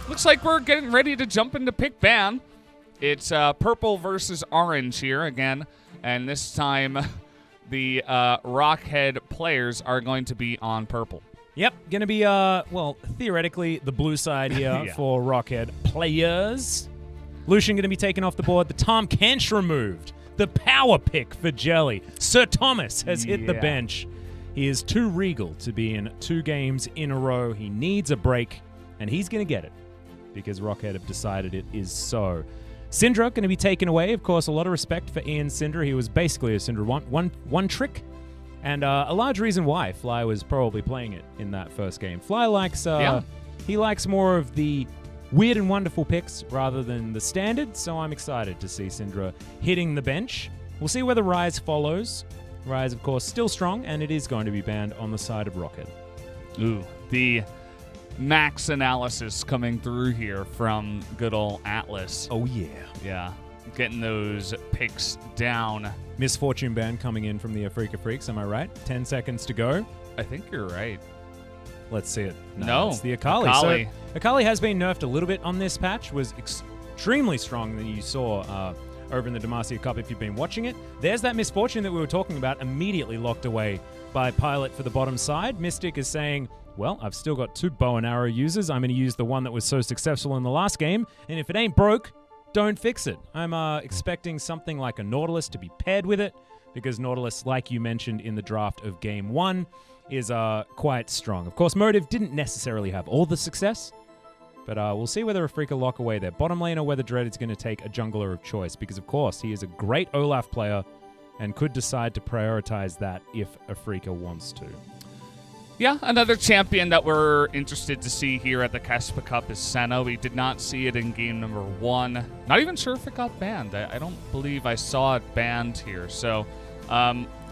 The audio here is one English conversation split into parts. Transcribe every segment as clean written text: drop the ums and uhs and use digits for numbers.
Looks like we're getting ready to jump into pick ban. It's purple versus orange here again, and this time the Rockhead players are going to be on purple. Yep, going to be, well, theoretically, the blue side here Yeah. for Rockhead players. Lucian going to be taken off the board. The Tom Kench removed. The power pick for Jelly. Sir Thomas has hit the bench. He is too regal to be in 2 games in a row. He needs a break, and he's going to get it because Rockhead have decided it is so. Syndra going to be taken away. Of course, a lot of respect for Ian Syndra. He was basically a Syndra one trick. And a large reason why Fly was probably playing it in that first game. Fly likes he likes more of the weird and wonderful picks rather than the standard, so I'm excited to see Syndra hitting the bench. We'll see whether Rise follows. Rise, of course, still strong, and it is going to be banned on the side of Rockhead. Ooh, the max analysis coming through here from good old Atlas. Oh, yeah. Yeah, getting those picks down. Misfortune ban coming in from the Afreeca Freecs, am I right? 10 seconds to go. I think you're right. Let's see it. No, it's the Akali. Akali. So Akali has been nerfed a little bit on this patch, was extremely strong than you saw over in the Demacia Cup if you've been watching it. There's that Misfortune that we were talking about, immediately locked away by Pilot for the bottom side. Mystic is saying, well, I've still got 2 bow and arrow users. I'm going to use the one that was so successful in the last game, and if it ain't broke, don't fix it. I'm expecting something like a Nautilus to be paired with it, because Nautilus, like you mentioned in the draft of Game 1, is quite strong. Of course, Motive didn't necessarily have all the success, but we'll see whether Afreeca lock away their bottom lane or whether Dread is going to take a jungler of choice, because of course he is a great Olaf player and could decide to prioritize that if Afreeca wants to. Yeah, another champion that we're interested to see here at the KeSPA Cup is Senna. We did not see it in game number 1. Not even sure if it got banned. I don't believe I saw it banned here. So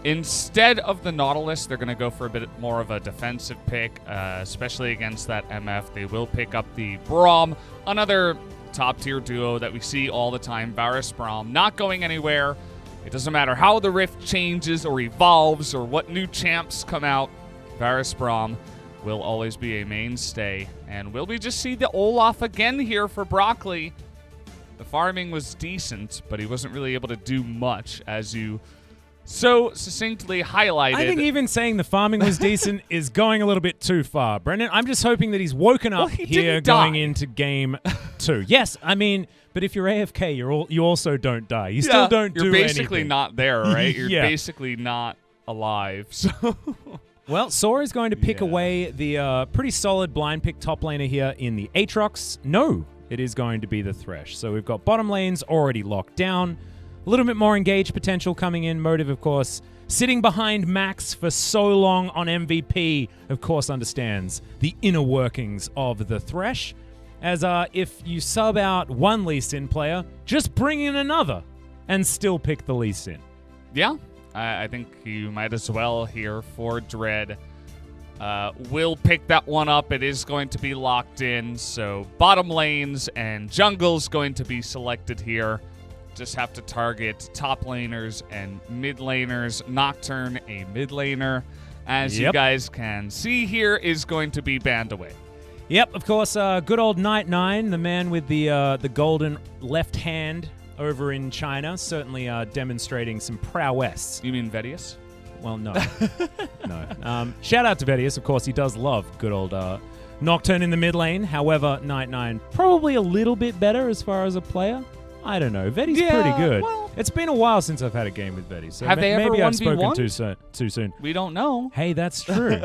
instead of the Nautilus, they're going to go for a bit more of a defensive pick, especially against that MF. They will pick up the Braum, another top-tier duo that we see all the time, Varus Braum, not going anywhere. It doesn't matter how the Rift changes or evolves or what new champs come out. Varus Braum will always be a mainstay. And will we just see the Olaf again here for Broccoli? The farming was decent, but he wasn't really able to do much, as you so succinctly highlighted. I think even saying the farming was decent is going a little bit too far, Brendan. I'm just hoping that he's woken up here going into game 2. Yes, I mean, but if you're AFK, you also don't die. You still don't do anything. You're basically not there, right? You're basically not alive. So... Well, Sora is going to pick away the pretty solid blind pick top laner here in the Aatrox. No, it is going to be the Thresh. So we've got bottom lanes already locked down. A little bit more engaged potential coming in. Motive, of course, sitting behind Max for so long on MVP, of course, understands the inner workings of the Thresh. As if you sub out one Lee Sin player, just bring in another and still pick the Lee Sin. Yeah. I think you might as well here for Dread. We'll pick that one up. It is going to be locked in. So bottom lanes and jungle's going to be selected here. Just have to target top laners and mid laners. Nocturne, a mid laner, as you guys can see here, is going to be banned away. Yep, of course, good old Night9, the man with the golden left hand over in China, certainly demonstrating some prowess. You mean Vedius? Well, no. No. Shout out to Vedius. Of course, he does love good old Nocturne in the mid lane. However, Night9 probably a little bit better as far as a player. I don't know. Vedi's pretty good. Well, it's been a while since I've had a game with Vedi, so they ever maybe I've 1v1'd? spoken too soon. We don't know. Hey, that's true.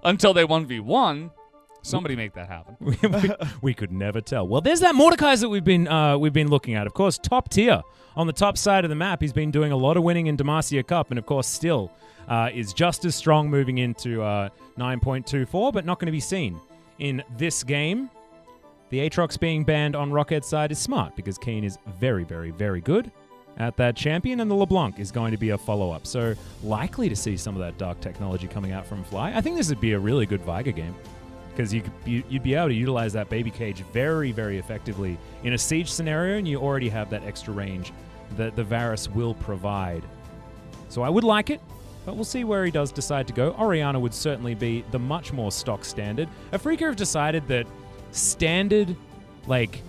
Until they 1v1. Somebody make that happen. we could never tell. Well, there's that Mordekaiser that we've been looking at. Of course, top tier on the top side of the map. He's been doing a lot of winning in Demacia Cup, and of course, still is just as strong moving into 9.24, but not going to be seen in this game. The Aatrox being banned on Rockhead's side is smart because Keen is very, very, very good at that champion, and the LeBlanc is going to be a follow-up. So likely to see some of that dark technology coming out from Fly. I think this would be a really good Viger game, because you'd be able to utilize that baby cage very, very effectively in a siege scenario, and you already have that extra range that the Varus will provide. So I would like it, but we'll see where he does decide to go. Orianna would certainly be the much more stock standard. Afreeca have decided that standard, like,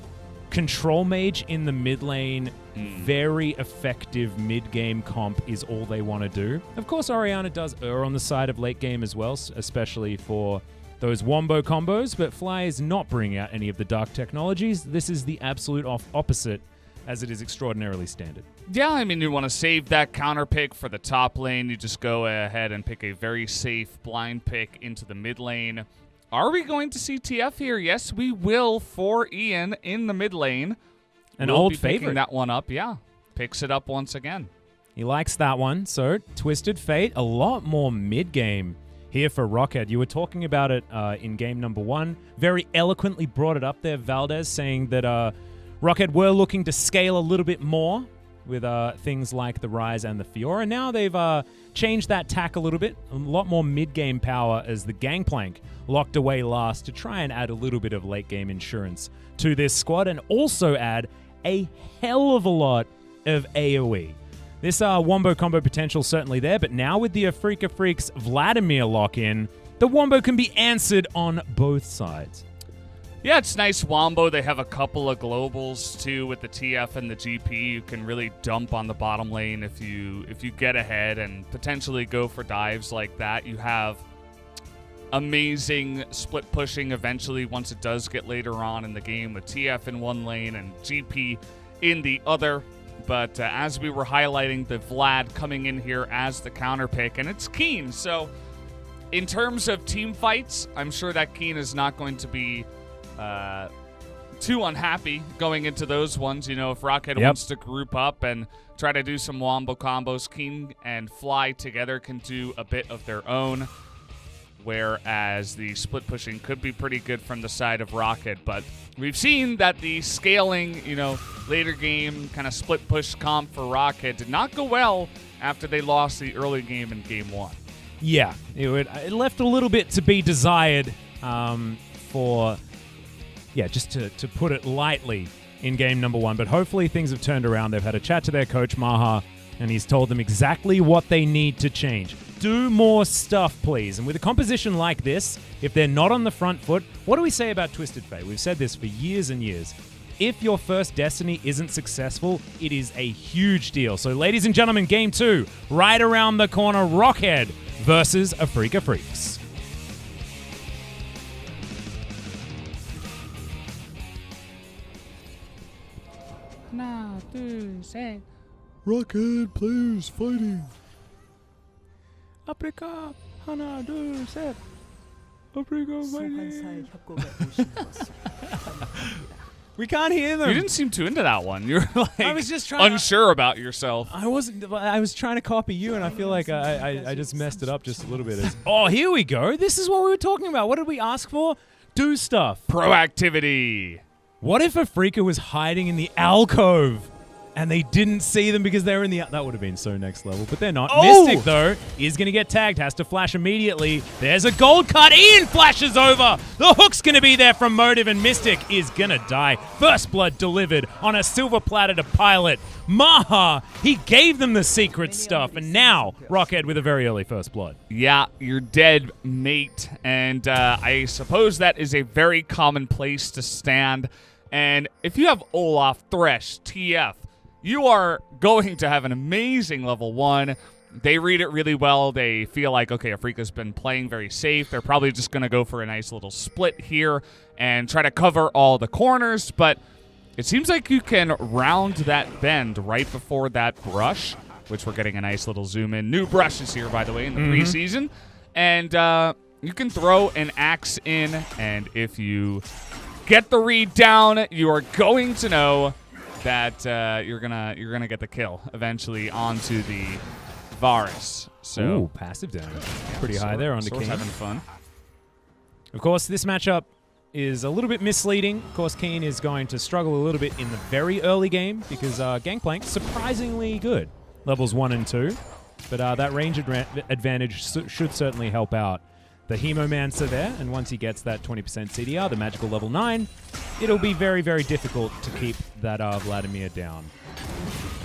control mage in the mid lane, very effective mid-game comp is all they want to do. Of course, Orianna does err on the side of late game as well, especially for those wombo combos, but Fly is not bringing out any of the dark technologies. This is the absolute opposite, as it is extraordinarily standard. Yeah, I mean, you want to save that counter pick for the top lane. You just go ahead and pick a very safe blind pick into the mid lane. Are we going to see TF here? Yes, we will for Ian in the mid lane. An we'll old be favorite. Picking that one up, yeah. Picks it up once again. He likes that one. So, Twisted Fate, a lot more mid-game here for Rockhead. You were talking about it in game number 1. Very eloquently brought it up there, Valdez, saying that Rockhead were looking to scale a little bit more with things like the Rise and the Fiora. Now they've changed that tack a little bit. A lot more mid-game power as the Gangplank locked away last to try and add a little bit of late-game insurance to this squad and also add a hell of a lot of AoE. This Wombo combo potential certainly there, but now with the Afreeca Freecs Vladimir lock-in, the Wombo can be answered on both sides. Yeah, it's nice Wombo. They have a couple of globals too with the TF and the GP. You can really dump on the bottom lane if you get ahead and potentially go for dives like that. You have amazing split pushing eventually once it does get later on in the game with TF in one lane and GP in the other. But as we were highlighting, the Vlad coming in here as the counter pick, and it's Keen. So in terms of team fights, I'm sure that Keen is not going to be too unhappy going into those ones. You know, if Rockhead wants to group up and try to do some wombo combos, Keen and Fly together can do a bit of their own. Whereas the split pushing could be pretty good from the side of Rockhead. But we've seen that the scaling, you know, later game kind of split push comp for Rockhead did not go well after they lost the early game in game 1. Yeah, it left a little bit to be desired just to put it lightly in game number 1. But hopefully things have turned around. They've had a chat to their coach, Maha, and he's told them exactly what they need to change. Do more stuff, please. And with a composition like this, if they're not on the front foot, what do we say about Twisted Fate? We've said this for years and years. If your first Destiny isn't successful, it is a huge deal. So, ladies and gentlemen, game 2, right around the corner, Rockhead versus Afreeca Freecs. Now, two, say. Rockhead players fighting. Afreeca 하나 둘 셋. Afreeca fighting. We can't hear them. You didn't seem too into that one. You're like I was just trying unsure about yourself. I wasn't. I was trying to copy you, and I feel like I just messed it up just a little bit. Oh, here we go. This is what we were talking about. What did we ask for? Do stuff. Proactivity. What if Afreeca was hiding in the alcove and they didn't see them because they were in the... That would have been so next level, but they're not. Oh! Mystic, though, is going to get tagged. Has to flash immediately. There's a gold cut. Ian flashes over. The hook's going to be there from Motive, and Mystic is going to die. First blood delivered on a silver platter to Pilot. Maha, he gave them the secret stuff, and now Rockhead with a very early first blood. Yeah, you're dead, mate. And I suppose that is a very common place to stand. And if you have Olaf, Thresh, TF, you are going to have an amazing level 1. They read it really well. They feel like, okay, Afreeca's been playing very safe. They're probably just going to go for a nice little split here and try to cover all the corners. But it seems like you can round that bend right before that brush, which we're getting a nice little zoom in. New brushes here, by the way, in the preseason. And you can throw an axe in, and if you get the read down, you are going to know that you're gonna get the kill eventually onto the Varus. So ooh, passive damage, pretty high there on the King. Having fun. Of course, this matchup is a little bit misleading. Of course, Keen is going to struggle a little bit in the very early game because Gangplank surprisingly good, levels 1 and 2, but that range advantage should certainly help out the Hemomancer there, and once he gets that 20% CDR, the magical level 9, it'll be very, very difficult to keep that Vladimir down.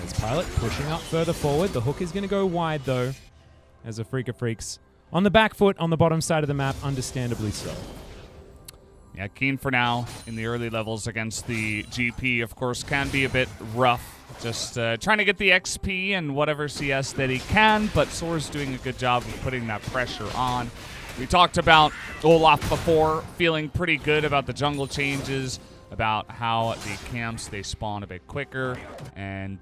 As Pilot pushing up further forward, the hook is going to go wide though, as Afreeca Freecs on the back foot on the bottom side of the map, understandably so. Yeah, Keen for now in the early levels against the GP, of course, can be a bit rough. Just trying to get the XP and whatever CS that he can, but Soar's doing a good job of putting that pressure on. We talked about Olaf before, feeling pretty good about the jungle changes, about how the camps, they spawn a bit quicker, and,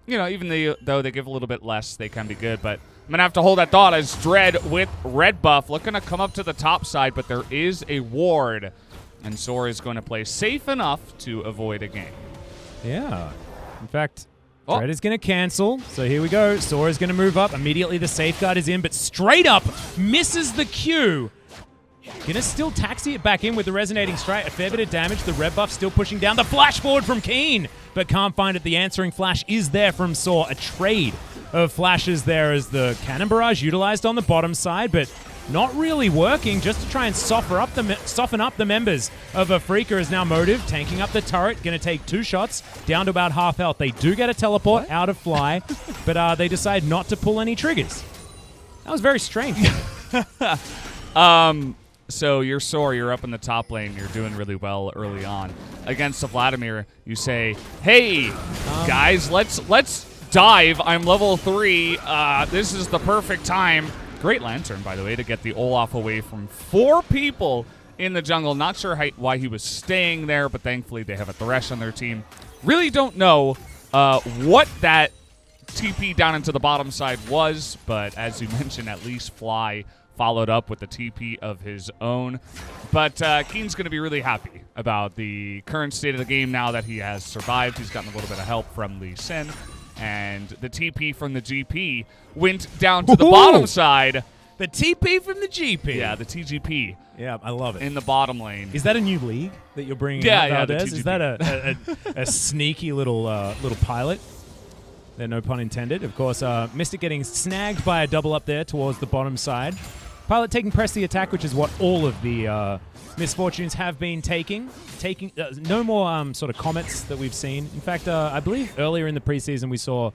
you know, even though they give a little bit less, they can be good, but I'm going to have to hold that thought as Dread with red buff looking to come up to the top side, but there is a ward, and Soar is going to play safe enough to avoid a game. Yeah. In fact, Dread is going to cancel, so here we go. Soar is going to move up. Immediately the safeguard is in, but straight up misses the Q. Gonna still taxi it back in with the resonating strike. A fair bit of damage. The red buff still pushing down. The flash forward from Keen, but can't find it. The answering flash is there from Soar. A trade of flashes there as the cannon barrage utilized on the bottom side, but not really working. Just to try and soften up the members of Afreeca is now Motive, tanking up the turret. Gonna take 2 shots, down to about half health. They do get a teleport out of Fly, but they decide not to pull any triggers. That was very strange. So you're Soar, you're up in the top lane, you're doing really well early on. Against a Vladimir, you say, hey, guys, let's dive. I'm level 3. This is the perfect time. Great Lantern, by the way, to get the Olaf away from 4 people in the jungle. Not sure why he was staying there, but thankfully they have a Thresh on their team. Really don't know what that TP down into the bottom side was, but as you mentioned, at least Fly followed up with the TP of his own. But Keen's going to be really happy about the current state of the game now that he has survived. He's gotten a little bit of help from Lee Sin, and the TP from the GP went down to the bottom side. The TP from the GP. Yeah, the TGP. Yeah, I love it. In the bottom lane. Is that a new league that you're bringing out, Valdez? the TGP. Is that a sneaky little pilot? There, no pun intended. Of course, Mystic getting snagged by a double up there towards the bottom side. Pilot taking press the attack, which is what all of the misfortunes have been taking. No more sort of comets that we've seen. In fact, I believe earlier in the preseason we saw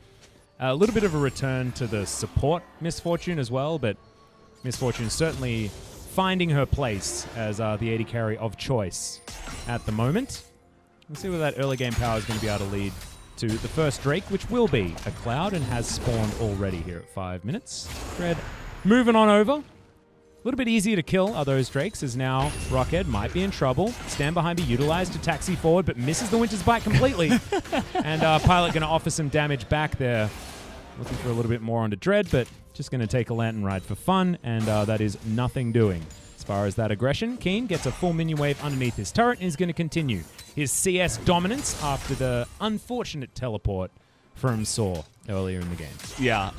a little bit of a return to the support misfortune as well, but misfortune certainly finding her place as the AD carry of choice at the moment. We'll see where that early game power is going to be able to lead to the first Drake, which will be a Cloud and has spawned already here at 5 minutes. Dread moving on over. A little bit easier to kill are those Drakes, as now Rockhead might be in trouble. Stand behind be utilized to taxi forward, but misses the Winter's Bite completely. And Pilot going to offer some damage back there. Looking for a little bit more onto Dread, but just going to take a Lantern Ride for fun, and that is nothing doing. As far as that aggression, Keen gets a full minion wave underneath his turret and is going to continue his CS dominance after the unfortunate teleport from Soar earlier in the game. Yeah,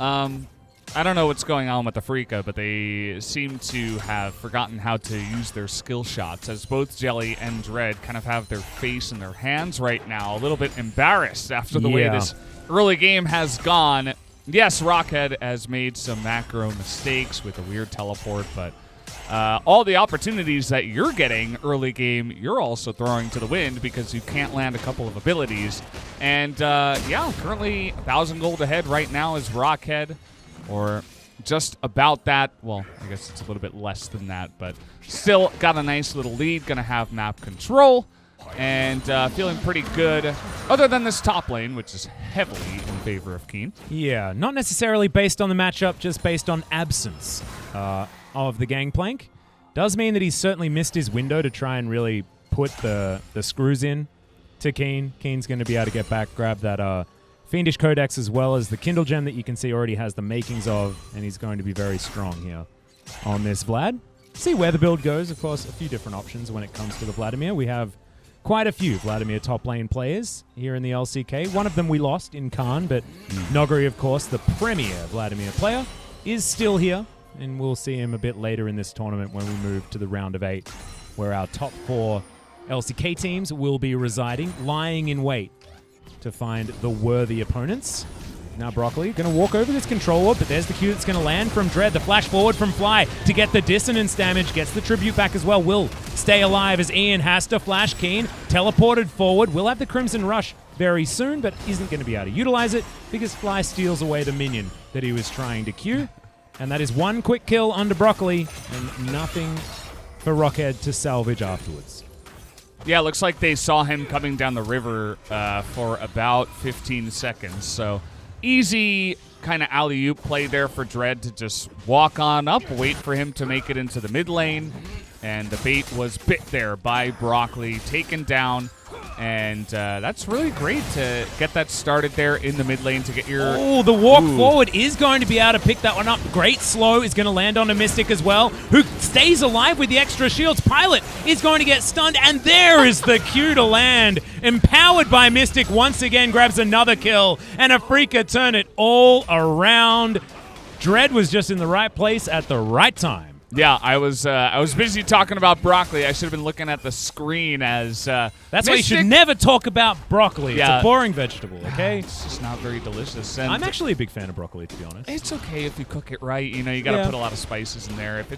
I don't know what's going on with Afreeca, but they seem to have forgotten how to use their skill shots, as both Jelly and Dread kind of have their face in their hands right now, a little bit embarrassed after the way this early game has gone. Yes, Rockhead has made some macro mistakes with a weird teleport, but all the opportunities that you're getting early game, you're also throwing to the wind because you can't land a couple of abilities. And yeah, currently 1,000 gold ahead right now is Rockhead, or just about that. Well, I guess it's a little bit less than that, but still got a nice little lead. Gonna have map control, and feeling pretty good, other than this top lane, which is heavily in favor of Keen. Yeah, not necessarily based on the matchup, just based on absence of the Gangplank. Does mean that he's certainly missed his window to try and really put the screws in to Keen. Keen's going to be able to get back, grab that Fiendish Codex, as well as the Kindle Gem that you can see already has the makings of, and he's going to be very strong here on this Vlad. See where the build goes. Of course, a few different options when it comes to the Vladimir. We have quite a few Vladimir top lane players here in the LCK. One of them we lost in Khan, but Nogari, of course, the premier Vladimir player, is still here, and we'll see him a bit later in this tournament when we move to the round of 8, where our top 4 LCK teams will be residing, lying in wait to find the worthy opponents. Now Broccoli going to walk over this control orb, but there's the Q that's going to land from Dread. The flash forward from Fly to get the dissonance damage. Gets the tribute back as well. Will stay alive as Ian has to flash. Keen teleported forward. Will have the Crimson Rush very soon, but isn't going to be able to utilize it because Fly steals away the minion that he was trying to Q. And that is one quick kill under Broccoli and nothing for Rockhead to salvage afterwards. Yeah, looks like they saw him coming down the river for about 15 seconds. So easy kind of alley-oop play there for Dread to just walk on up, wait for him to make it into the mid lane. And the bait was bit there by Broccoli, taken down. And that's really great to get that started there in the mid lane to get your... Oh, the walk forward is going to be able to pick that one up. Great slow is going to land on a Mystic as well, who stays alive with the extra shields. Pilot is going to get stunned, and there is the Q to land. Empowered by Mystic, once again grabs another kill, and Afreeca turn it all around. Dread was just in the right place at the right time. Yeah, I was busy talking about Broccoli. I should have been looking at the screen as That's Mystic. why you should never talk about broccoli. Yeah. It's a boring vegetable, okay? It's just not very delicious. And I'm actually a big fan of broccoli, to be honest. it's okay if you cook it right. You know, you got to Yeah. put a lot of spices in there. If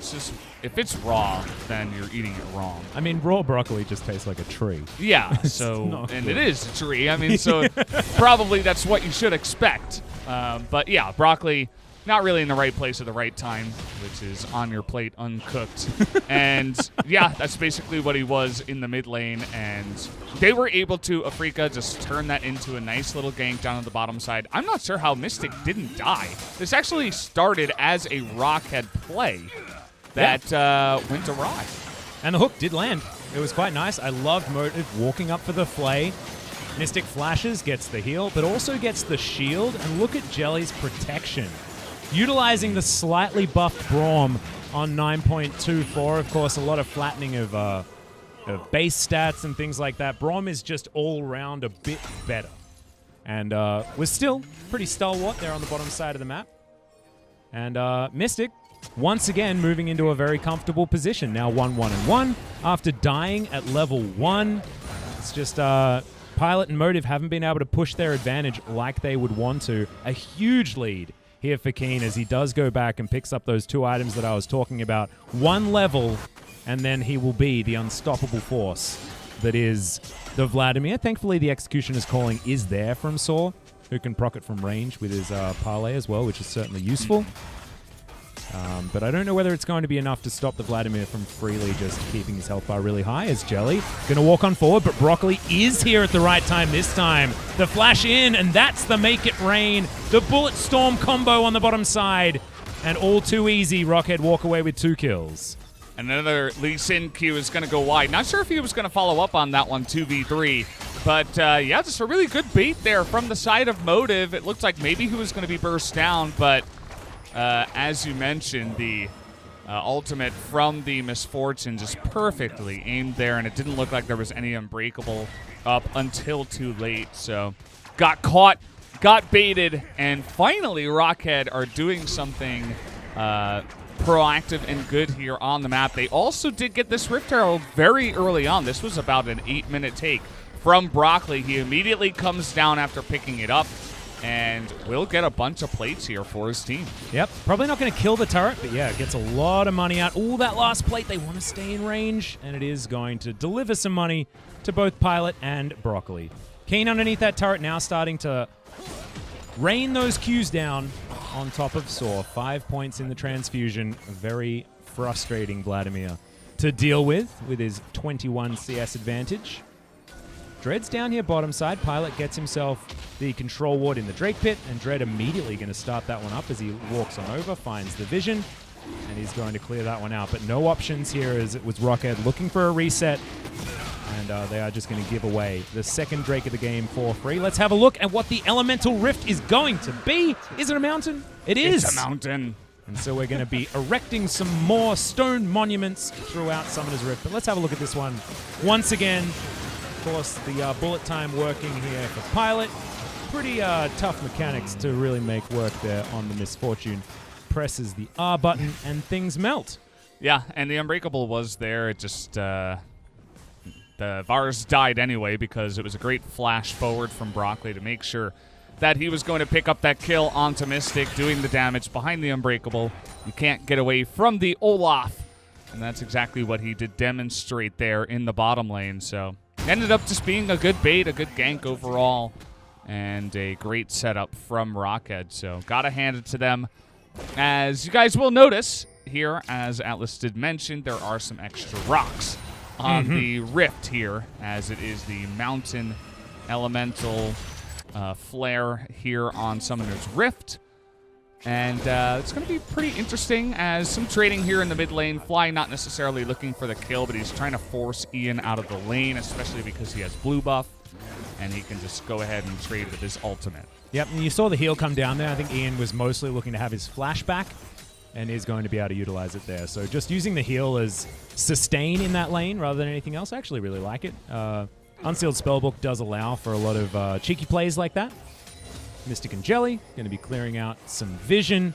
it's raw, then you're eating it wrong. I mean, raw broccoli just tastes like a tree. Yeah, so not and good. it is a tree. I mean, so probably that's what you should expect. But yeah, broccoli. Not really in the right place at the right time, which is on your plate uncooked. And yeah, that's basically what he was in the mid lane. And they were able to, Afreeca, just turn that into a nice little gank down on the bottom side. I'm not sure how Mystic didn't die. This actually started as a Rockhead play that went awry. And the hook did land. It was quite nice. I loved Motive walking up for the flay. Mystic flashes, gets the heal, but also gets the shield. And look at Jelly's protection. Utilizing the slightly buffed Braum on 9.24. Of course, a lot of flattening of base stats and things like that. Braum is just all around a bit better. And was still pretty stalwart there on the bottom side of the map. And Mystic, once again, moving into a very comfortable position. Now 1-1-1 after dying at level 1. It's just Pilot and Motive haven't been able to push their advantage like they would want to. A huge lead here for Keen as he does go back and picks up those 2 items that I was talking about. 1 level, and then he will be the unstoppable force that is the Vladimir. Thankfully, the Executioner's Calling is there from Saw, who can proc it from range with his parlay as well, which is certainly useful. But I don't know whether it's going to be enough to stop the Vladimir from freely just keeping his health bar really high as Jelly going to walk on forward, but Broccoli is here at the right time this time. The flash in, and that's the make it rain. The Bullet Storm combo on the bottom side, and all too easy. Rockhead walk away with 2 kills. Another Lee Sin Q is going to go wide. Not sure if he was going to follow up on that one, 2v3. But, yeah, just a really good bait there from the side of Motive. It looked like maybe he was going to be burst down, but as you mentioned, the ultimate from the Misfortune just perfectly aimed there, and it didn't look like there was any Unbreakable up until too late. So got caught, got baited, and finally Rockhead are doing something proactive and good here on the map. They also did get this Rift Herald very early on. This was about an 8-minute take from Broccoli. He immediately comes down after picking it up, and will get a bunch of plates here for his team. Yep, probably not going to kill the turret, but yeah, gets a lot of money out. Ooh, that last plate, they want to stay in range, and it is going to deliver some money to both Pilot and Broccoli. Keen underneath that turret now starting to rain those Qs down on top of Saw. 5 points in the transfusion. A very frustrating Vladimir to deal with his 21 CS advantage. Dread's down here bottom side. Pilot gets himself the control ward in the Drake pit, and Dread immediately going to start that one up as he walks on over, finds the vision, and he's going to clear that one out. But no options here as it was Rockhead looking for a reset, and they are just going to give away the second Drake of the game for free. Let's have a look at what the Elemental Rift is going to be. Is it a mountain? It is. It's a mountain. And so we're going to be erecting some more stone monuments throughout Summoner's Rift. But let's have a look at this one once again. Of course, the bullet time working here for Pilot. Pretty tough mechanics to really make work there on the Misfortune. Presses the R button and things melt. Yeah, and the Unbreakable was there. It just, the Vars died anyway because it was a great flash forward from Broccoli to make sure that he was going to pick up that kill onto Mystic, doing the damage behind the Unbreakable. You can't get away from the Olaf. And that's exactly what he did demonstrate there in the bottom lane. So ended up just being a good bait, a good gank overall, and a great setup from Rockhead. So gotta hand it to them. As you guys will notice, here, as Atlas did mention, there are some extra rocks on the rift here, as it is the mountain elemental flare here on Summoner's Rift. And it's going to be pretty interesting as some trading here in the mid lane. Fly not necessarily looking for the kill, but he's trying to force Ian out of the lane, especially because he has blue buff, and he can just go ahead and trade with his ultimate. Yep, and you saw the heal come down there. I think Ian was mostly looking to have his flashback and is going to be able to utilize it there. So just using the heal as sustain in that lane rather than anything else, I actually really like it. Unsealed Spellbook does allow for a lot of cheeky plays like that. Mystic and Jelly going to be clearing out some vision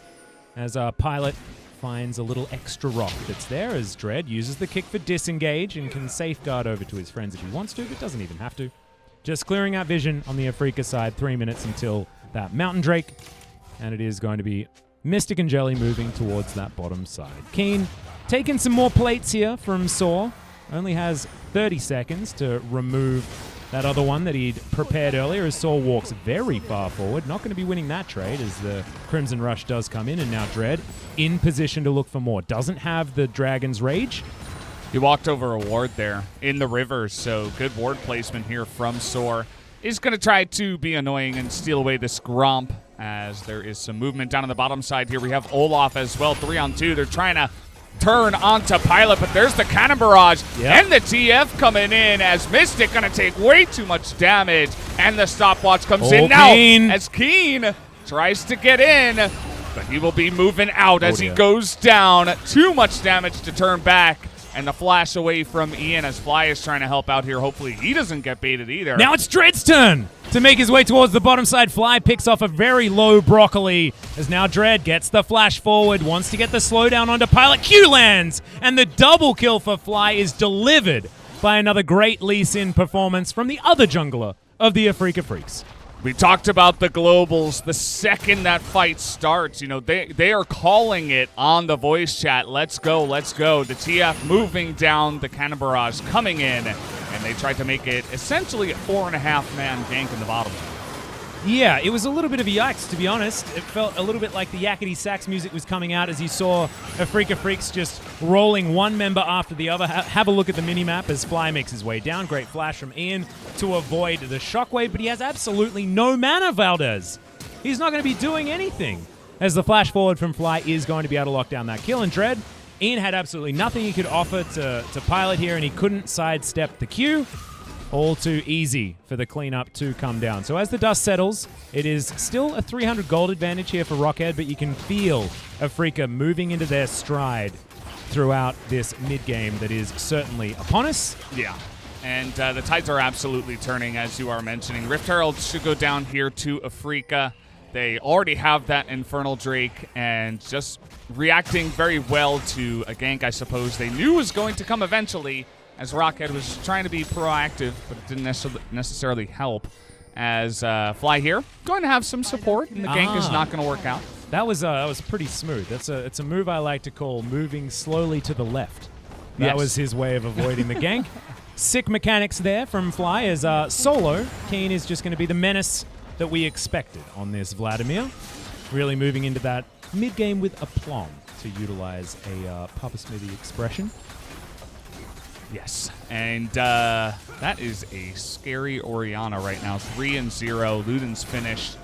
as our Pilot finds a little extra rock that's there, as Dread uses the kick for disengage and can safeguard over to his friends if he wants to, but doesn't even have to. Just clearing out vision on the Afreeca side, 3 minutes until that Mountain Drake, and it is going to be Mystic and Jelly moving towards that bottom side. Keen taking some more plates here from Saw. Only has 30 seconds to remove that other one that he'd prepared earlier, as Saw walks very far forward. Not going to be winning that trade as the Crimson Rush does come in, and now Dread in position to look for more. Doesn't have the Dragon's Rage. He walked over a ward there in the river, so good ward placement here from Soar. Is going to try to be annoying and steal away this Gromp, as there is some movement down on the bottom side here. We have Olaf as well, 3-on-2. They're trying to turn onto Pilot, but there's the Cannon Barrage and the TF coming in, as Mystic going to take way too much damage, and the stopwatch comes in now as Keen tries to get in, but he will be moving out as he goes down. Too much damage to turn back, and the flash away from Ian as Fly is trying to help out here. Hopefully he doesn't get baited either. Now it's Dread's turn to make his way towards the bottom side. Fly picks off a very low Broccoli, as now Dread gets the flash forward, wants to get the slowdown onto Pilot. Q lands, and the double kill for Fly is delivered by another great Lee Sin performance from the other jungler of the Afreeca Freecs. We talked about the globals. The second that fight starts, you know, they are calling it on the voice chat. Let's go, let's go. The TF moving down, the Cannon Barrage coming in, and they tried to make it essentially a 4.5-man gank in the bottom. Yeah, it was a little bit of a yikes, to be honest. It felt a little bit like the yakety sax music was coming out as you saw Afreeca Freecs just rolling one member after the other. Have a look at the minimap as Fly makes his way down. Great flash from Ian to avoid the shockwave, but he has absolutely no mana, Valdez. He's not going to be doing anything, as the flash forward from Fly is going to be able to lock down that kill. And Dread, Ian had absolutely nothing he could offer to Pilot here, and he couldn't sidestep the Q. All too easy for the cleanup to come down. So as the dust settles, it is still a 300 gold advantage here for Rockhead, but you can feel Afreeca moving into their stride throughout this mid-game that is certainly upon us. Yeah, and the tides are absolutely turning, as you are mentioning. Rift Herald should go down here to Afreeca. They already have that Infernal Drake, and just reacting very well to a gank, I suppose, they knew was going to come eventually, as Rockhead was trying to be proactive, but it didn't necessarily help. As Fly here, going to have some support, and the gank is not going to work out. That was pretty smooth. It's a move I like to call moving slowly to the left. That was his way of avoiding the gank. Sick mechanics there from Fly, as solo, Keen is just going to be the menace that we expected on this Vladimir. Really moving into that mid-game with aplomb, to utilize a Papa Smithy expression. Yes, and that is a scary Orianna right now. 3-0. Luden's finished.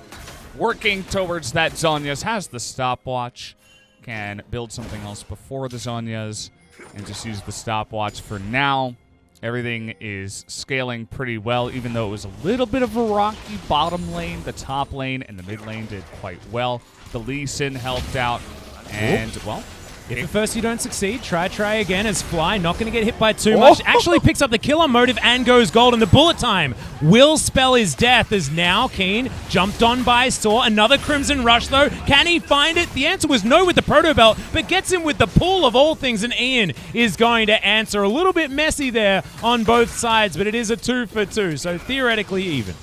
Working towards that Zhonya's. Has the stopwatch. Can build something else before the Zhonya's and just use the stopwatch for now. Everything is scaling pretty well, even though it was a little bit of a rocky bottom lane. The top lane and the mid lane did quite well. The Lee Sin helped out, and, well, if at first you don't succeed, try again, as Fly not going to get hit by too much. Actually picks up the kill on Motive and goes gold, and the bullet time will spell his death, as now Keen jumped on by Saw. Another Crimson Rush, though. Can he find it? The answer was no with the Proto Belt, but gets him with the pull of all things, and Ian is going to answer. A little bit messy there on both sides, but it is a 2-for-2, so theoretically even.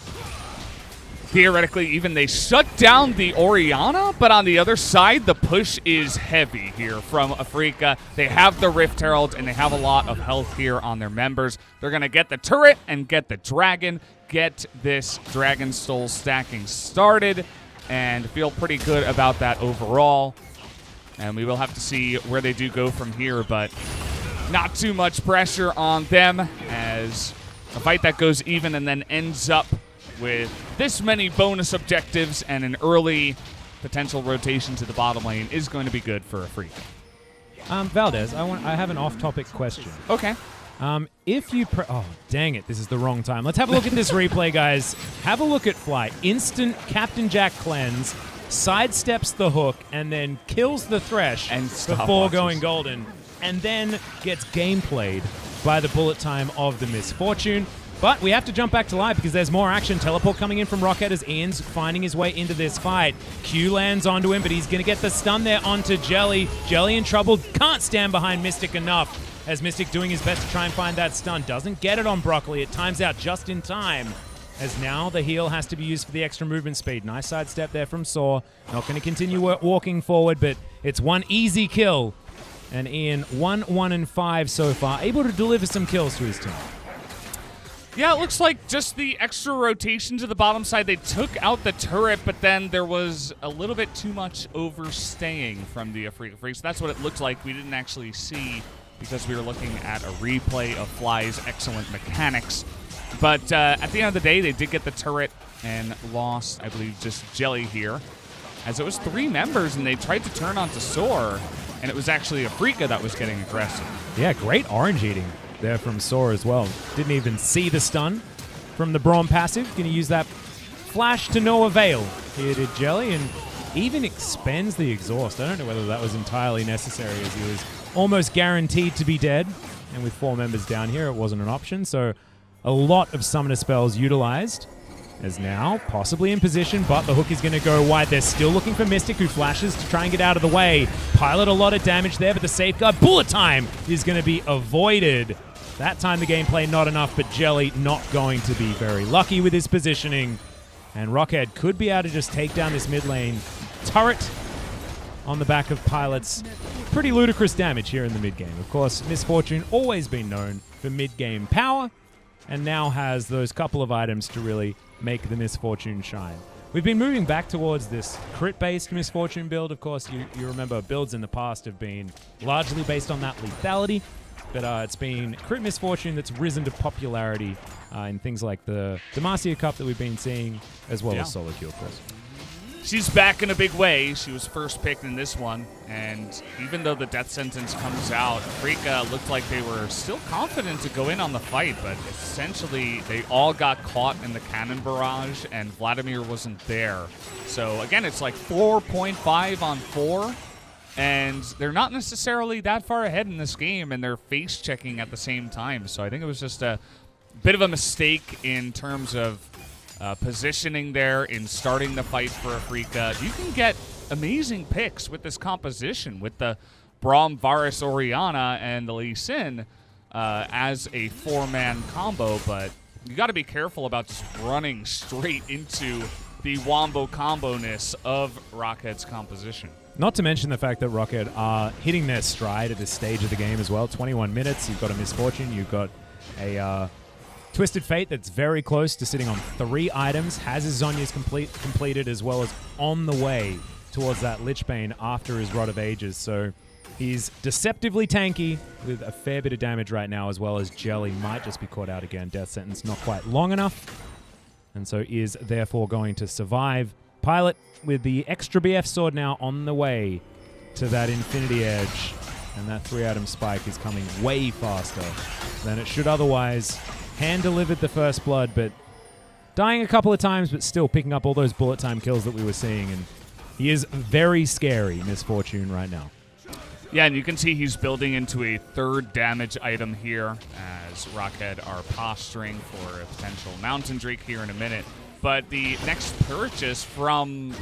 Theoretically, even they shut down the Orianna, but on the other side, the push is heavy here from Afreeca. They have the Rift Herald, and they have a lot of health here on their members. They're going to get the turret and get the dragon, get this Dragon Soul stacking started, and feel pretty good about that overall. and we will have to see where they do go from here, but not too much pressure on them as a fight that goes even and then ends up with this many bonus objectives and an early potential rotation to the bottom lane is going to be good for Afreeca. Valdez, I have an off-topic question. Okay. If you oh, dang it, this is the wrong time. Let's have a look at this replay, guys. Have a look at Fly. Instant Captain Jack cleanse, sidesteps the hook, and then kills the Thresh and before going golden, and then gets game played by the bullet time of the Misfortune. But we have to jump back to live because there's more action. Teleport coming in from Rockhead as Ian's finding his way into this fight. Q lands onto him, but he's going to get the stun there onto Jelly. Jelly in trouble. Can't stand behind Mystic enough as Mystic doing his best to try and find that stun. Doesn't get it on Broccoli. It times out just in time as now the heal has to be used for the extra movement speed. Nice sidestep there from Saw. Not going to continue walking forward, but it's one easy kill. And Ian, 1-1-5 so far, able to deliver some kills to his team. Yeah, it looks like just the extra rotation to the bottom side. They took out the turret, but then there was a little bit too much overstaying from the Afreeca Freecs. That's what it looked like. We didn't actually see because we were looking at a replay of Fly's excellent mechanics. But at the end of the day, they did get the turret and lost, I believe, just Jelly here. As it was 3 members, and they tried to turn onto Soar, and it was actually Afreeca that was getting aggressive. Yeah, great orange eating there from Soar as well. Didn't even see the stun from the Braum passive. Going to use that flash to no avail here to Jelly, and even expends the exhaust. I don't know whether that was entirely necessary as he was almost guaranteed to be dead. And with 4 members down here, it wasn't an option. So a lot of summoner spells utilized. As now possibly in position, but the hook is going to go wide. They're still looking for Mystic, who flashes to try and get out of the way. Pilot a lot of damage there, but the safeguard bullet time is going to be avoided. That time the gameplay not enough, but Jelly not going to be very lucky with his positioning. And Rockhead could be able to just take down this mid lane turret on the back of Pilot's pretty ludicrous damage here in the mid game. Of course, Misfortune always been known for mid game power, and now has those couple of items to really make the Misfortune shine. We've been moving back towards this crit-based Misfortune build. Of course, you remember builds in the past have been largely based on that lethality, but it's been crit Misfortune that's risen to popularity in things like the Demacia Cup that we've been seeing, as well as Solo Queue, of course. She's back in a big way. She was first picked in this one, and even though the death sentence comes out, Afreeca looked like they were still confident to go in on the fight, but essentially they all got caught in the cannon barrage, and Vladimir wasn't there. So again, it's like 4.5 on 4, and they're not necessarily that far ahead in this game, and they're face checking at the same time. So I think it was just a bit of a mistake in terms of positioning there in starting the fight for Afreeca. You can get amazing picks with this composition, with the Braum, Varus, Orianna, and the Lee Sin as a 4-man combo, but you got to be careful about just running straight into the wombo combo-ness of Rockhead's composition. Not to mention the fact that Rockhead are hitting their stride at this stage of the game as well. 21 minutes, you've got a Misfortune, you've got a Twisted Fate that's very close to sitting on 3 items, has his Zhonya's completed, as well as on the way towards that Lichbane after his Rod of Ages. So he's deceptively tanky with a fair bit of damage right now, as well as Jelly might just be caught out again. Death sentence not quite long enough, and so is therefore going to survive. Pilot with the extra BF sword now on the way to that Infinity Edge, and that 3-item spike is coming way faster than it should otherwise. Hand delivered the first blood, but dying a couple of times, but still picking up all those bullet time kills that we were seeing. And he is very scary, Misfortune, right now. Yeah, and you can see he's building into a 3rd damage item here as Rockhead are posturing for a potential Mountain Drake here in a minute. But the next purchase from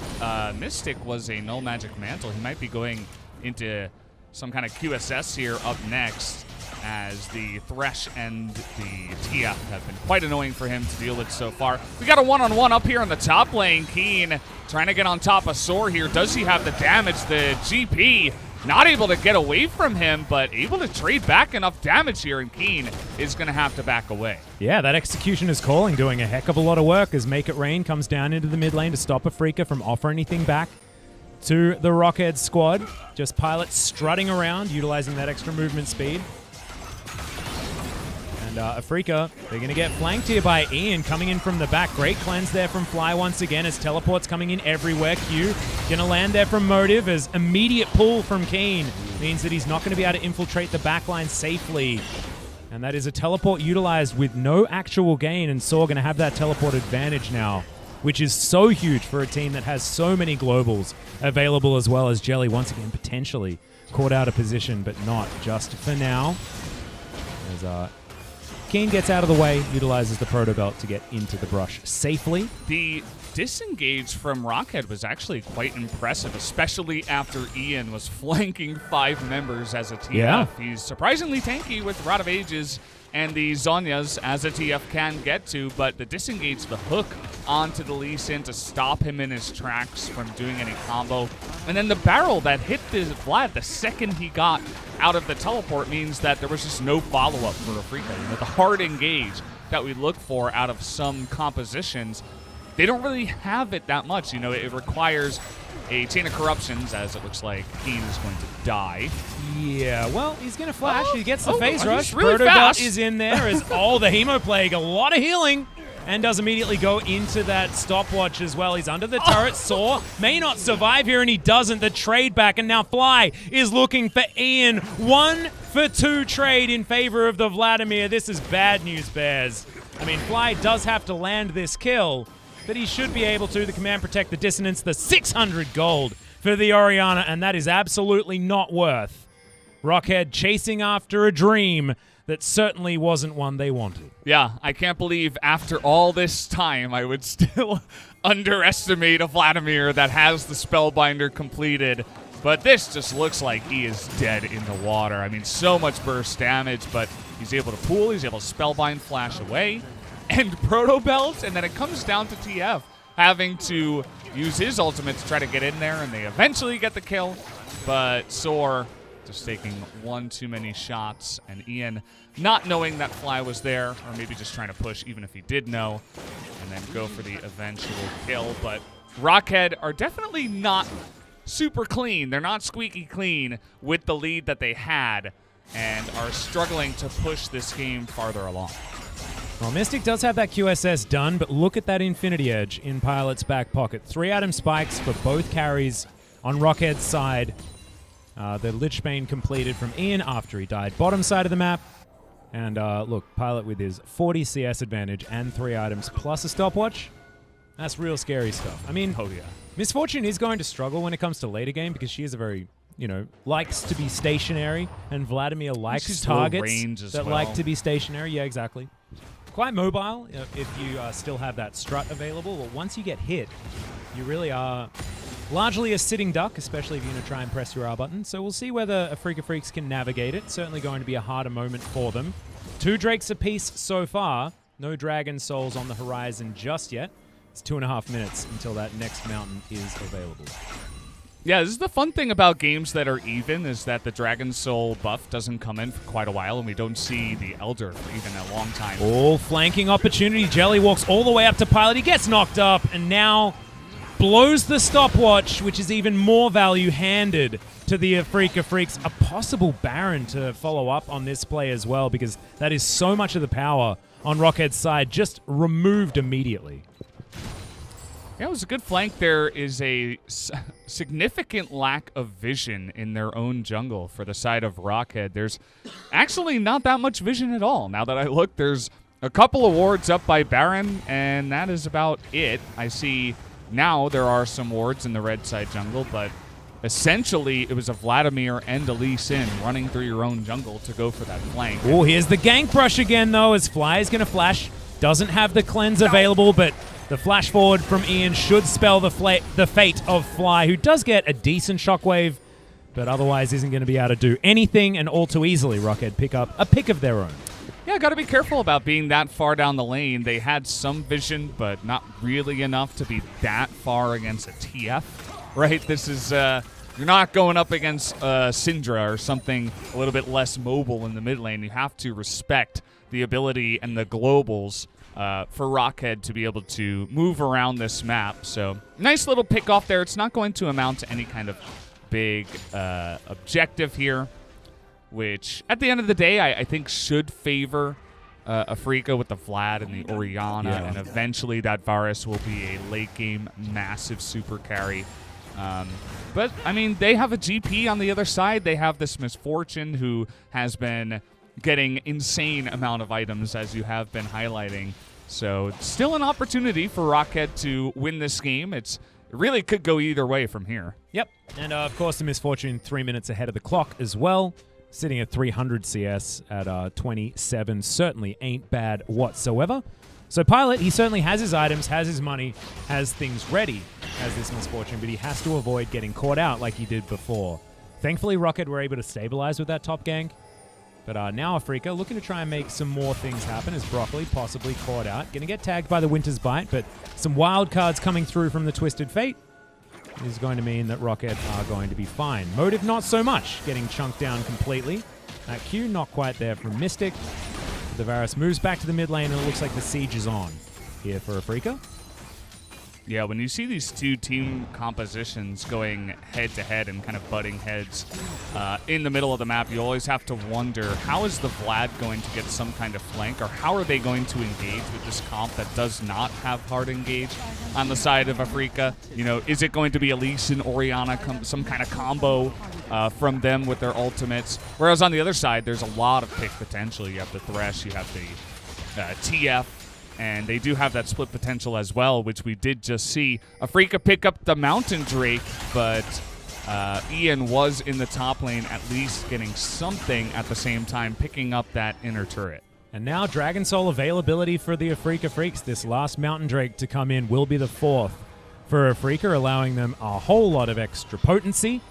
Mystic was a Null Magic Mantle. He might be going into some kind of QSS here up next, as the Thresh and the Tia have been quite annoying for him to deal with so far. We got a one-on-one up here in the top lane. Keen trying to get on top of Soar here. Does he have the damage? The GP not able to get away from him, but able to trade back enough damage here, and Keen is going to have to back away. Yeah, that execution is calling, doing a heck of a lot of work as Make It Rain comes down into the mid lane to stop Afreeca from offering anything back to the Rockhead squad. Just Pilot strutting around, utilizing that extra movement speed. And Afreeca, they're going to get flanked here by Ian coming in from the back. Great cleanse there from Fly once again as teleports coming in everywhere. Q going to land there from Motive as immediate pull from Keen means that he's not going to be able to infiltrate the backline safely. And that is a teleport utilized with no actual gain, and Saw going to have that teleport advantage now, which is so huge for a team that has so many globals available, as well as Jelly once again potentially caught out of position, but not just for now. As Keen gets out of the way, utilizes the Proto Belt to get into the brush safely. The disengage from Rockhead was actually quite impressive, especially after Ian was flanking 5 members as a TF. Yeah. He's surprisingly tanky with Rod of Ages and the Zhonyas as a TF can get to, but the disengage, the hook onto the Lee Sin to stop him in his tracks from doing any combo. And then the barrel that hit the Vlad the second he got out of the teleport means that there was just no follow-up for Afreeca. You know, the hard engage that we look for out of some compositions, they don't really have it that much. You know, it requires a chain of corruptions, as it looks like Keen is going to die. Yeah, well, he's going to flash. He gets the phase he's rush. really Proto fast. Belt is in there as, the Hemo Plague, a lot of healing. And does immediately go into that stopwatch as well. He's under the turret. Saw may not survive here, and he doesn't. The trade back, and now Fly is looking for Ian. 1 for 2 trade in favor of the Vladimir. This is bad news, Bears. I mean, Fly does have to land this kill, but he should be able to. The command protect the dissonance, the 600 gold for the Orianna, and that is absolutely not worth Rockhead chasing after a dream that certainly wasn't one they wanted. Yeah, I can't believe after all this time I would still underestimate a Vladimir that has the Spellbinder completed. But this just looks like he is dead in the water. I mean, so much burst damage, but he's able to pool, he's able to Spellbind flash away, and Proto Belt, and then it comes down to TF having to use his ultimate to try to get in there, and they eventually get the kill, but Soar just taking one too many shots, and Ian not knowing that Fly was there, or maybe just trying to push even if he did know, and then go for the eventual kill. But Rockhead are definitely not super clean. They're not squeaky clean with the lead that they had, and are struggling to push this game farther along. Well, Mystic does have that QSS done, but look at that Infinity Edge in Pilot's back pocket. 3 item spikes for both carries on Rockhead's side. The Lichbane completed from Ian after he died. Bottom side of the map. And look, Pilot with his 40 CS advantage and 3 items plus a stopwatch. That's real scary stuff. I mean, Oh, yeah. Misfortune is going to struggle when it comes to later game because she is a very, likes to be stationary. And Vladimir likes She's low targets range as that well. like to be stationary. Yeah, exactly. Quite mobile if you still have that strut available. But once you get hit, you really are largely a sitting duck, especially if you're going to try and press your R button. So we'll see whether Afreeca Freecs can navigate it. Certainly going to be a harder moment for them. 2 Drakes apiece so far. No Dragon Souls on the horizon just yet. It's 2.5 minutes until that next mountain is available. Yeah, this is the fun thing about games that are even, is that the Dragon Soul buff doesn't come in for quite a while, and we don't see the Elder for even a long time. All flanking opportunity. Jelly walks all the way up to Pilot. He gets knocked up, and now blows the stopwatch, which is even more value handed to the Afreeca Freecs. A possible Baron to follow up on this play as well, because that is so much of the power on Rockhead's side, just removed immediately. Yeah, it was a good flank. There is a significant lack of vision in their own jungle for the side of Rockhead. There's actually not that much vision at all. Now that I look, there's a couple of wards up by Baron, and that is about it. I see now there are some wards in the red side jungle, but essentially it was a Vladimir and a Lee Sin running through your own jungle to go for that flank. Oh, here's the gank brush again, though, as Fly is going to flash. Doesn't have the cleanse available, but the flash forward from Ian should spell the fate of Fly, who does get a decent shockwave, but otherwise isn't going to be able to do anything, and all too easily Rockhead pick up a pick of their own. Yeah, got to be careful about being that far down the lane. They had some vision, but not really enough to be that far against a TF, right? This is, you're not going up against Syndra or something a little bit less mobile in the mid lane. You have to respect the ability and the globals for Rockhead to be able to move around this map. So nice little pick off there. It's not going to amount to any kind of big objective here, which at the end of the day, I think should favor Afreeca with the Vlad and the Orianna, and eventually that Varus will be a late game massive super carry. But, I mean, they have a GP on the other side. They have this Misfortune who has been getting insane amount of items, as you have been highlighting. So, still an opportunity for Rockhead to win this game. It really could go either way from here. Yep. And, of course, the Misfortune 3 minutes ahead of the clock as well. Sitting at 300 CS at 27 certainly ain't bad whatsoever. So Pilot, he certainly has his items, has his money, has things ready as this Misfortune, but he has to avoid getting caught out like he did before. Thankfully, Rockhead were able to stabilize with that top gank. But now Afreeca looking to try and make some more things happen as Broccoli possibly caught out. Going to get tagged by the Winter's Bite, but some wild cards coming through from the Twisted Fate is going to mean that Rockhead are going to be fine. Motive not so much, getting chunked down completely. Q not quite there from Mystic. The Varus moves back to the mid lane, and it looks like the siege is on here for Afreeca. Yeah, when you see these two team compositions going head-to-head and kind of butting heads in the middle of the map, you always have to wonder, how is the Vlad going to get some kind of flank, or how are they going to engage with this comp that does not have hard engage on the side of Afreeca? You know, is it going to be Elise and Orianna, some kind of combo from them with their ultimates? Whereas on the other side, there's a lot of pick potential. You have the Thresh, you have the TF, and they do have that split potential as well, which we did just see. Afreeca pick up the Mountain Drake, but Ian was in the top lane at least getting something at the same time, picking up that inner turret. And now Dragon Soul availability for the Afreeca Freecs. This last Mountain Drake to come in will be the fourth for Afreeca, allowing them a whole lot of extra potency.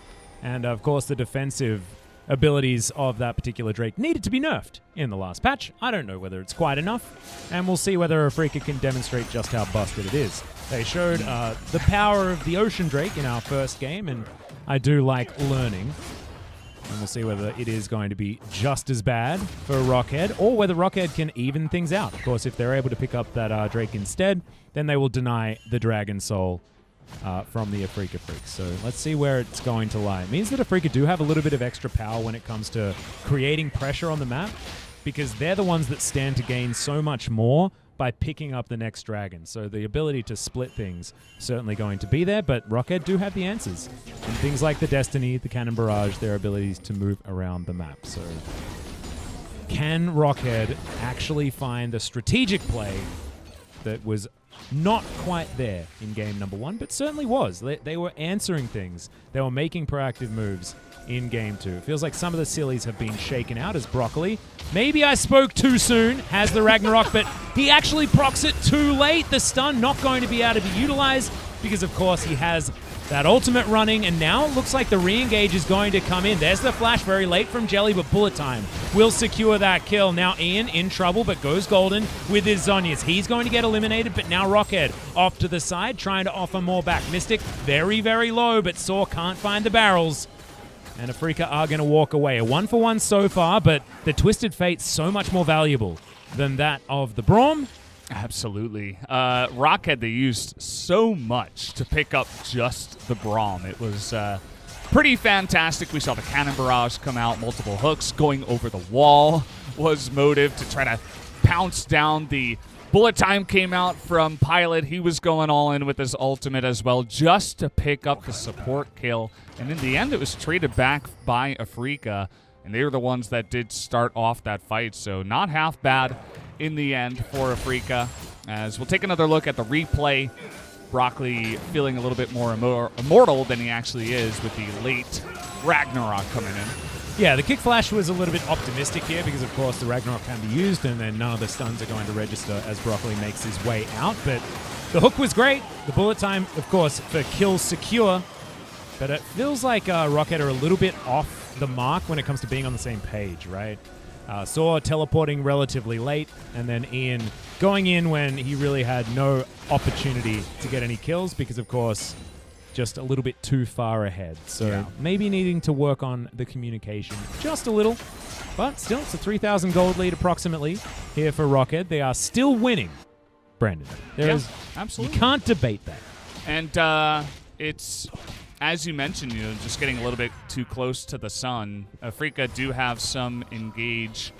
And of course the defensive abilities of that particular Drake needed to be nerfed in the last patch. I don't know whether it's quite enough, and we'll see whether Afreeca can demonstrate just how busted it is. They showed the power of the Ocean Drake in our first game, and I do like learning. And we'll see whether it is going to be just as bad for Rockhead, or whether Rockhead can even things out. Of course, if they're able to pick up that Drake instead, then they will deny the Dragon Soul from the Afreeca Freecs. So let's see where it's going to lie. It means that Afreeca do have a little bit of extra power when it comes to creating pressure on the map, because they're the ones that stand to gain so much more by picking up the next dragon. So the ability to split things certainly going to be there, but Rockhead do have the answers. And things like the Destiny, the Cannon Barrage, their abilities to move around the map. So can Rockhead actually find the strategic play that was not quite there in game number one, but certainly was. They were answering things. They were making proactive moves in game two. It feels like some of the sillies have been shaken out as Broccoli. Maybe I spoke too soon, has the Ragnarok, but he actually procs it too late. The stun not going to be able to be utilized because, of course, he has that ultimate running, and now it looks like the re-engage is going to come in. There's the flash very late from Jelly, but Bullet Time will secure that kill. Now Ian in trouble, but goes golden with his Zhonya's. He's going to get eliminated, but now Rockhead off to the side, trying to offer more back. Mystic very, very low, but Saw can't find the barrels. And Afreeca are going to walk away. A 1-for-1 so far, but the Twisted Fate's so much more valuable than that of the Braum. Absolutely. Rockhead, they used so much to pick up just the Braum. It was pretty fantastic. We saw the Cannon Barrage come out, multiple hooks going over the wall was Motive to try to pounce down. The Bullet Time came out from Pilot. He was going all in with his ultimate as well, just to pick up the support kill. And in the end, it was traded back by Afreeca, and they were the ones that did start off that fight. So not half bad in the end for Afreeca. As we'll take another look at the replay. Broccoli feeling a little bit more immortal than he actually is with the late Ragnarok coming in. Yeah, the kick flash was a little bit optimistic here because, of course, the Ragnarok can be used and then none of the stuns are going to register as Broccoli makes his way out. But the hook was great. The Bullet Time, of course, for kill secure. But it feels like Rockhead are a little bit off the mark when it comes to being on the same page, right? Saw teleporting relatively late, and then Ian going in when he really had no opportunity to get any kills because, of course, just a little bit too far ahead. So maybe needing to work on the communication just a little. But still, it's a 3,000 gold lead approximately here for Rockhead. They are still winning Brandon. There is absolutely. You can't debate that. And it's, as you mentioned, just getting a little bit too close to the sun. Afreeca do have some engage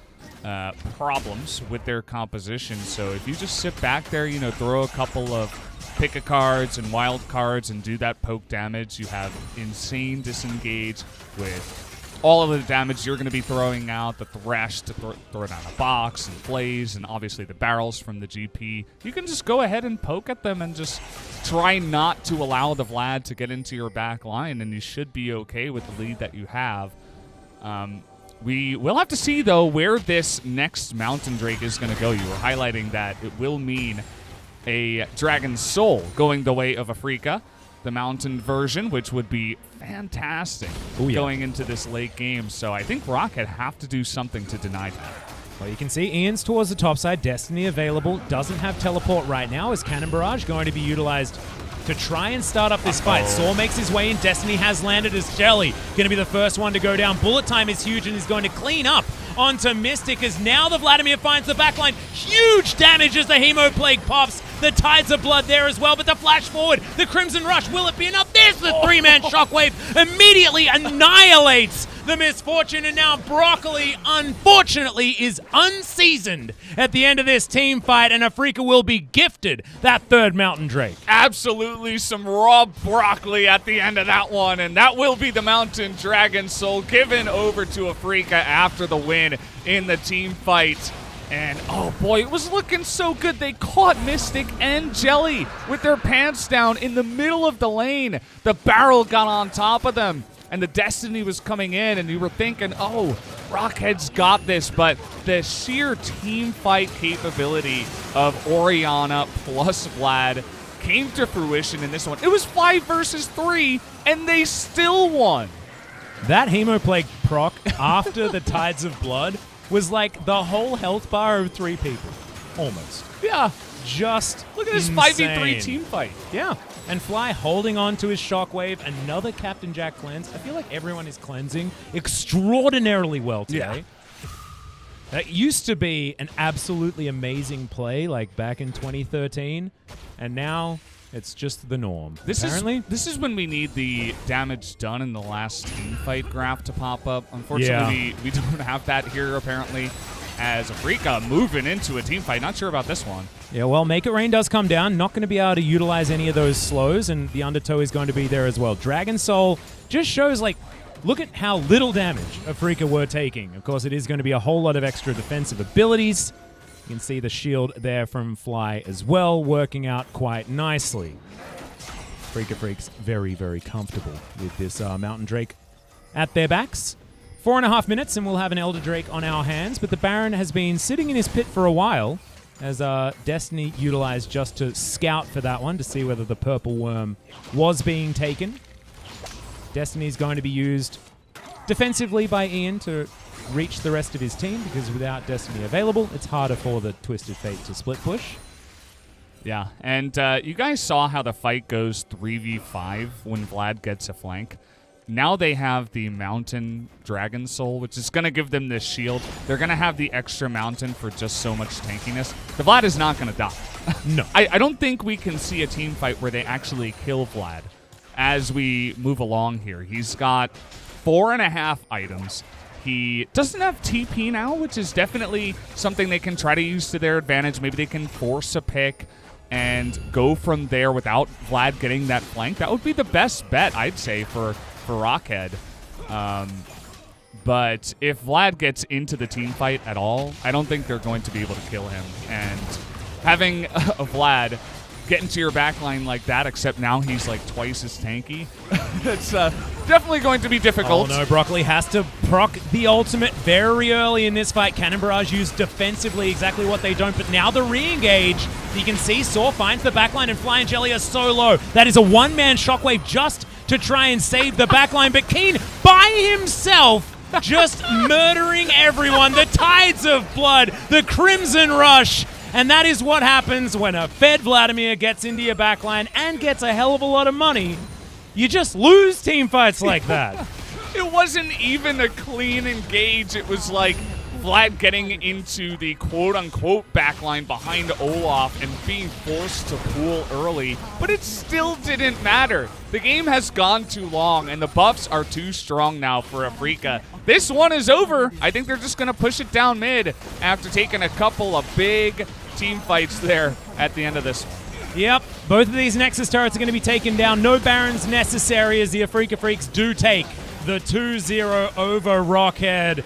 problems with their composition. So if you just sit back there, throw a couple of pick a cards and wild cards and do that poke damage, you have insane disengage with all of the damage you're going to be throwing out, the Thresh to throw down a box, and Blaze, and obviously the barrels from the GP. You can just go ahead and poke at them and just try not to allow the Vlad to get into your back line, and you should be okay with the lead that you have. We will have to see, though, where this next Mountain Drake is going to go. You were highlighting that it will mean a Dragon Soul going the way of Afreeca, the Mountain version, which would be fantastic going into this late game. So I think Rockhead have to do something to deny that. Well, you can see Ian's towards the top side. Destiny available. Doesn't have teleport right now. Is Cannon Barrage going to be utilized to try and start up this fight? Saw makes his way in. Destiny has landed as Jelly. Going to be the first one to go down. Bullet time is huge and is going to clean up onto Mystic as now the Vladimir finds the backline. Huge damage as the Hemo Plague pops. The Tides of Blood there as well, but the flash forward, the Crimson Rush, will it be enough? There's the three-man Shockwave, immediately annihilates the Misfortune, and now Broccoli, unfortunately, is unseasoned at the end of this team fight, and Afreeca will be gifted that third Mountain Drake. Absolutely some raw broccoli at the end of that one, and that will be the Mountain Dragon Soul given over to Afreeca after the win in the team fight. And, oh boy, it was looking so good. They caught Mystic and Jelly with their pants down in the middle of the lane. The barrel got on top of them, and the Destiny was coming in, and you were thinking, oh, Rockhead's got this, but the sheer team fight capability of Orianna plus Vlad came to fruition in this one. It was 5 versus 3, and they still won. That Hemo Plague proc after the Tides of Blood was like the whole health bar of 3 people. Almost. Yeah. Just look at this insane. 5v3 team fight. Yeah. And Fly holding on to his Shockwave. Another Captain Jack cleanse. I feel like everyone is cleansing extraordinarily well today. Yeah. That used to be an absolutely amazing play, like back in 2013. And now it's just the norm. This is when we need the damage done in the last team fight graph to pop up. Unfortunately, we don't have that here apparently, as Afreeca moving into a team fight. Not sure about this one. Yeah, well, Make It Rain does come down. Not going to be able to utilize any of those slows, and the Undertow is going to be there as well. Dragon Soul just shows, like, look at how little damage Afreeca were taking. Of course, it is going to be a whole lot of extra defensive abilities. You can see the shield there from Fly as well, working out quite nicely. Freecs very, very comfortable with this Mountain Drake at their backs. 4.5 minutes, and we'll have an Elder Drake on our hands, but the Baron has been sitting in his pit for a while, as Destiny utilized just to scout for that one to see whether the Purple Worm was being taken. Destiny's going to be used defensively by Ian to reach the rest of his team, because without Destiny available, it's harder for the Twisted Fate to split push. Yeah, and you guys saw how the fight goes 3v5 when Vlad gets a flank. Now they have the Mountain Dragon Soul, which is going to give them this shield. They're going to have the extra Mountain for just so much tankiness. The Vlad is not going to die. No. I don't think we can see a team fight where they actually kill Vlad as we move along here. He's got 4.5 items. He doesn't have TP now, which is definitely something they can try to use to their advantage. Maybe they can force a pick and go from there without Vlad getting that flank. That would be the best bet, I'd say, for Rockhead. But if Vlad gets into the team fight at all, I don't think they're going to be able to kill him. And having a Vlad get into your backline like that, except now he's like twice as tanky, it's definitely going to be difficult. Oh no, Broccoli has to proc the ultimate very early in this fight. Cannon Barrage used defensively, exactly what they don't, but now the re-engage. You can see Saw finds the backline, and Fly and Jelly are so low. That is a one-man Shockwave just to try and save the backline, but Keen by himself just murdering everyone. The Tides of Blood, the Crimson Rush, and that is what happens when a fed Vladimir gets into your backline and gets a hell of a lot of money. You just lose team fights like that. It wasn't even a clean engage. It was like Vlad getting into the quote-unquote backline behind Olaf and being forced to pool early, but it still didn't matter. The game has gone too long, and the buffs are too strong now for Afreeca. This one is over. I think they're just going to push it down mid after taking a couple of big team fights there at the end of this. Yep, both of these Nexus turrets are going to be taken down. No Barons necessary as the Afreeca Freecs do take the 2-0 over Rockhead.